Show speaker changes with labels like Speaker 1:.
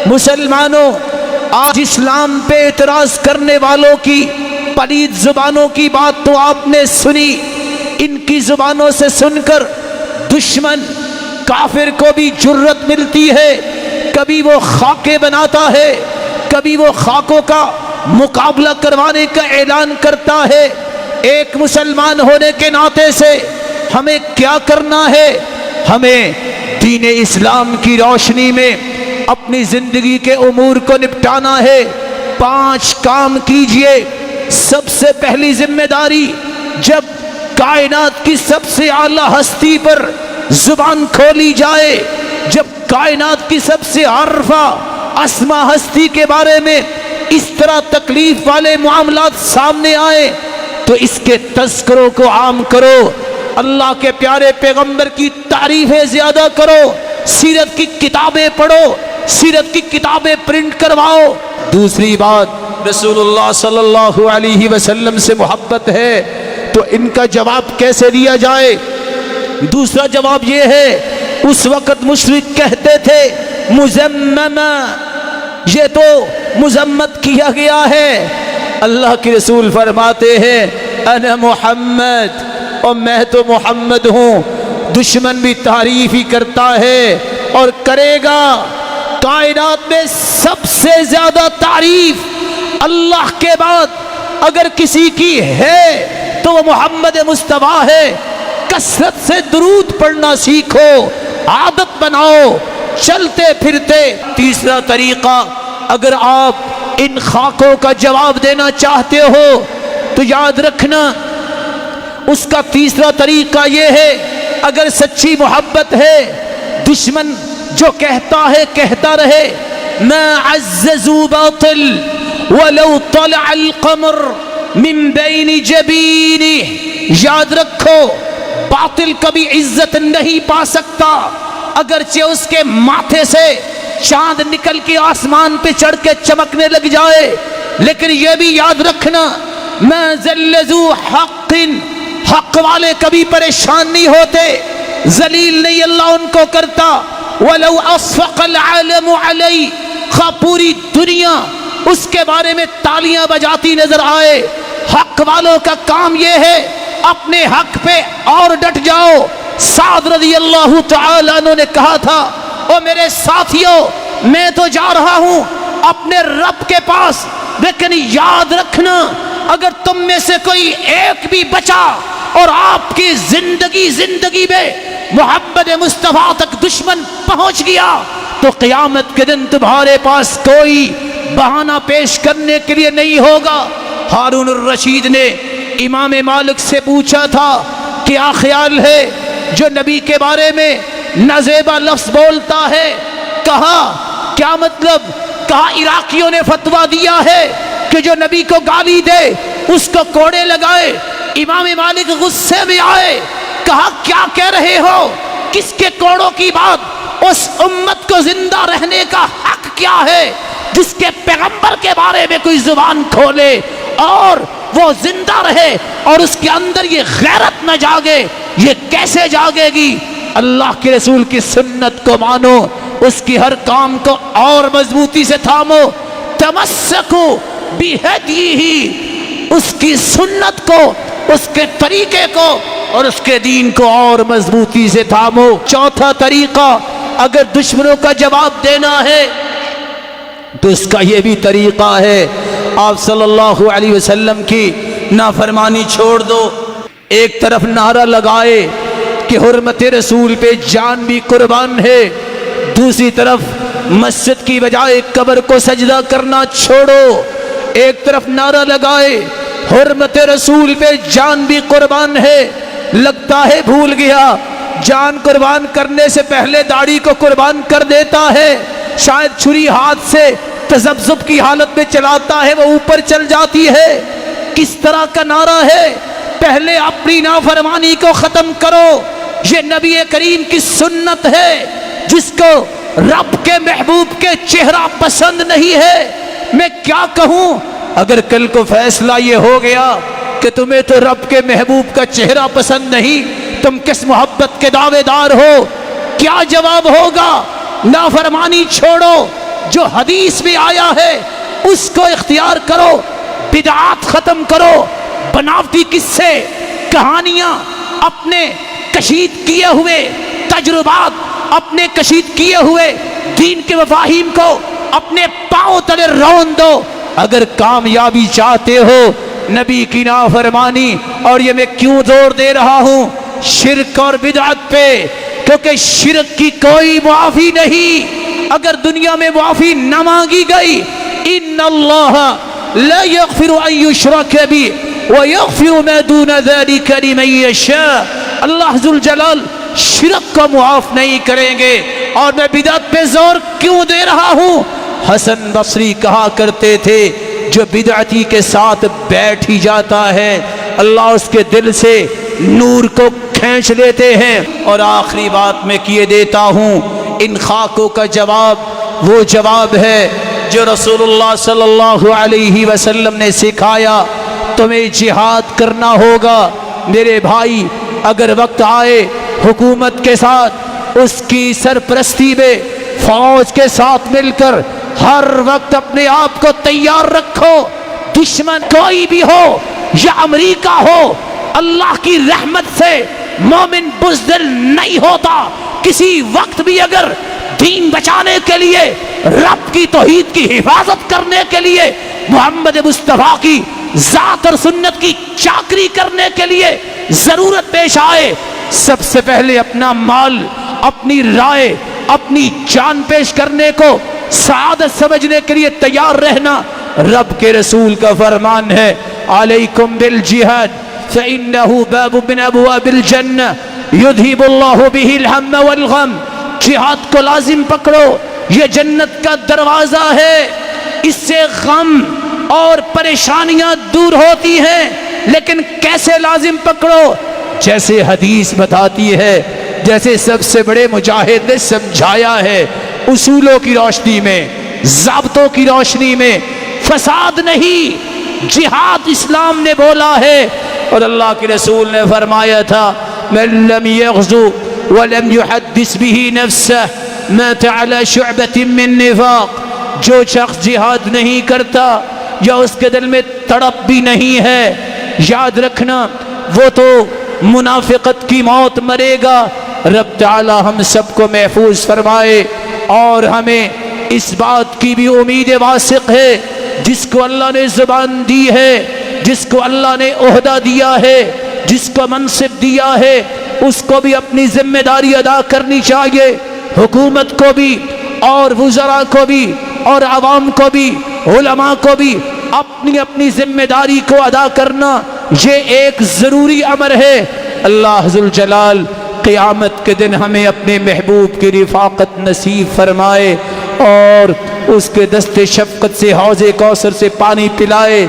Speaker 1: مسلمانوں، آج اسلام پہ اعتراض کرنے والوں کی پلید زبانوں کی بات تو آپ نے سنی، ان کی زبانوں سے سن کر دشمن کافر کو بھی جرت ملتی ہے، کبھی وہ خاکے بناتا ہے، کبھی وہ خاکوں کا مقابلہ کروانے کا اعلان کرتا ہے۔ ایک مسلمان ہونے کے ناطے سے ہمیں کیا کرنا ہے؟ ہمیں دین اسلام کی روشنی میں اپنی زندگی کے امور کو نپٹانا ہے۔ 5 کام کیجئے۔ سب سے پہلی ذمہ داری، جب کائنات کی سب سے اعلیٰ ہستی پر زبان کھولی جائے، جب کائنات کی سب سے عارفہ اسما ہستی کے بارے میں اس طرح تکلیف والے معاملات سامنے آئے تو اس کے تذکروں کو عام کرو، اللہ کے پیارے پیغمبر کی تعریفیں زیادہ کرو، سیرت کی کتابیں پڑھو، سیرت کی کتابیں پرنٹ کرواؤ۔ دوسری بات، رسول اللہ صلی اللہ علیہ وسلم سے محبت ہے تو ان کا جواب کیسے دیا جائے؟ دوسرا جواب یہ ہے، اس وقت مشرک کہتے تھے مذمما، یہ تو مذمت کیا گیا ہے۔ اللہ کے رسول فرماتے ہیں انا محمد، اور میں تو محمد ہوں۔ دشمن بھی تعریف ہی کرتا ہے اور کرے گا۔ کائنات میں سب سے زیادہ تعریف اللہ کے بعد اگر کسی کی ہے تو وہ محمد مصطفیٰ ہے۔ کثرت سے درود پڑھنا سیکھو، عادت بناؤ چلتے پھرتے۔ تیسرا طریقہ، اگر آپ ان خاکوں کا جواب دینا چاہتے ہو تو یاد رکھنا اس کا تیسرا طریقہ یہ ہے، اگر سچی محبت ہے، دشمن جو کہتا ہے کہتا رہے، ما عززوا باطل ولو طلع القمر من بین جبینہ، یاد رکھو باطل کبھی عزت نہیں پا سکتا اگرچہ اس کے ماتھے سے چاند نکل کے آسمان پہ چڑھ کے چمکنے لگ جائے۔ لیکن یہ بھی یاد رکھنا، ما ذل ذو حق، حق والے کبھی پریشان نہیں ہوتے، ذلیل نہیں اللہ ان کو کرتا۔ وَلَوْ أَصْفَقَ الْعَالَمُ عَلَيْهِ، خواہ پوری دنیا اس کے بارے میں تالیاں بجاتی نظر آئے، حق والوں کا کام یہ ہے اپنے حق پہ اور ڈٹ جاؤ۔ سعد رضی اللہ تعالیٰ عنہ نے کہا تھا، او میرے ساتھیوں، میں تو جا رہا ہوں اپنے رب کے پاس، لیکن یاد رکھنا اگر تم میں سے کوئی ایک بھی بچا اور آپ کی زندگی میں محمد مصطفیٰ تک دشمن پہنچ گیا تو قیامت کے دن تمہارے پاس کوئی بہانہ پیش کرنے کے لیے نہیں ہوگا۔ ہارون الرشید نے امام مالک سے پوچھا تھا کیا خیال ہے جو نبی کے بارے میں نازیبا لفظ بولتا ہے؟ کہا کیا مطلب؟ کہا عراقیوں نے فتویٰ دیا ہے کہ جو نبی کو گالی دے اس کو کوڑے لگائے۔ امام مالک غصے میں آئے، کہا کیا کہہ رہے ہو؟ کس کے کوڑوں کی بات؟ اس امت کو زندہ رہنے کا حق کیا ہے جس کے پیغمبر کے بارے میں کوئی زبان کھولے اور وہ زندہ رہے اور اس کے اندر یہ غیرت نہ جاگے؟ یہ کیسے جاگے گی؟ اللہ کے رسول کی سنت کو مانو، اس کی ہر کام کو اور مضبوطی سے تھامو۔ تمسکو بہدیہ، اس کی سنت کو، اس کے طریقے کو اور اس کے دین کو اور مضبوطی سے تھامو۔ چوتھا طریقہ، اگر دشمنوں کا جواب دینا ہے تو اس کا یہ بھی طریقہ ہے، آپ صلی اللہ علیہ وسلم کی نافرمانی چھوڑ دو۔ ایک طرف نعرہ لگائے کہ حرمت رسول پہ جان بھی قربان ہے، دوسری طرف مسجد کی بجائے قبر کو سجدہ کرنا چھوڑو۔ ایک طرف نعرہ لگائے حرمت رسول پہ جان بھی قربان ہے، لگتا ہے بھول گیا جان قربان کرنے سے پہلے داڑھی کو قربان کر دیتا ہے، شاید چھری ہاتھ سے تذبذب کی حالت میں چلاتا ہے وہ اوپر چل جاتی ہے۔ کس طرح کا نعرہ ہے؟ پہلے اپنی نافرمانی کو ختم کرو، یہ نبی کریم کی سنت ہے۔ جس کو رب کے محبوب کے چہرہ پسند نہیں ہے، میں کیا کہوں؟ اگر کل کو فیصلہ یہ ہو گیا کہ تمہیں تو رب کے محبوب کا چہرہ پسند نہیں، تم کس محبت کے دعوے دار ہو؟ کیا جواب ہوگا؟ نافرمانی چھوڑو، جو حدیث میں آیا ہے اس کو اختیار کرو، بدعات ختم کرو، بناوٹی قصے کہانیاں، اپنے کشید کیے ہوئے تجربات، اپنے کشید کیے ہوئے دین کے مفاہیم کو اپنے پاؤں تلے رون دو۔ اگر کامیابی چاہتے ہو نبی کی نافرمانی، اور یہ میں کیوں زور دے رہا ہوں شرک اور بدعت پہ، کیونکہ شرک کی کوئی معافی نہیں۔ اگر دنیا میں معافی نہ مانگی گئی، ان اللہ لا یغفر ان یشرک بہ ویغفر ما دون ذلک لمن یشاء، اللہ ذوالجلال شرک کو معاف نہیں کریں گے۔ اور میں بدعت پہ زور کیوں دے رہا ہوں؟ حسن بصری کہا کرتے تھے جو بدعتی کے ساتھ بیٹھ ہی جاتا ہے اللہ اس کے دل سے نور کو کھینچ لیتے ہیں۔ اور آخری بات میں کیے دیتا ہوں، ان خاکوں کا جواب وہ جواب ہے جو رسول اللہ صلی اللہ علیہ وسلم نے سکھایا، تمہیں جہاد کرنا ہوگا میرے بھائی۔ اگر وقت آئے حکومت کے ساتھ اس کی سرپرستی میں فوج کے ساتھ مل کر ہر وقت اپنے آپ کو تیار رکھو، دشمن کوئی بھی ہو یا امریکہ ہو، اللہ کی رحمت سے مومن بزدل نہیں ہوتا۔ کسی وقت بھی اگر دین بچانے کے لیے، رب کی توحید کی حفاظت کرنے کے لیے، محمد مصطفیٰ کی ذات اور سنت کی چاکری کرنے کے لیے ضرورت پیش آئے، سب سے پہلے اپنا مال، اپنی رائے، اپنی جان پیش کرنے کو سعادت سمجھنے کے لیے تیار رہنا۔ رب کے رسول کا فرمان ہے، علیکم بالجہاد فإنہ باب من ابواب الجنہ یذہب اللہ بہ الہم والغم۔ جہاد کو لازم پکڑو، یہ جنت کا دروازہ ہے، اس سے غم اور پریشانیاں دور ہوتی ہیں۔ لیکن کیسے لازم پکڑو؟ جیسے حدیث بتاتی ہے، جیسے سب سے بڑے مجاہد نے سمجھایا ہے، اصولوں کی روشنی میں، ضابطوں کی روشنی میں، فساد نہیں، جہاد اسلام نے بولا ہے۔ اور اللہ کے رسول نے فرمایا تھا، من لم یغزو ولم یحدث به نفسه مات على شعبة من نفاق۔ جو شخص جہاد نہیں کرتا یا اس کے دل میں تڑپ بھی نہیں ہے، یاد رکھنا وہ تو منافقت کی موت مرے گا۔ رب تعالی ہم سب کو محفوظ فرمائے، اور ہمیں اس بات کی بھی امید واثق ہے، جس کو اللہ نے زبان دی ہے، جس کو اللہ نے عہدہ دیا ہے، جس کو منصب دیا ہے، اس کو بھی اپنی ذمہ داری ادا کرنی چاہیے۔ حکومت کو بھی اور وزراء کو بھی اور عوام کو بھی، علماء کو بھی اپنی اپنی ذمہ داری کو ادا کرنا یہ ایک ضروری امر ہے۔ اللہ ذوالجلال قیامت کے دن ہمیں اپنے محبوب کی رفاقت نصیب فرمائے، اور اس کے دست شفقت سے حوض کوثر سے پانی پلائے۔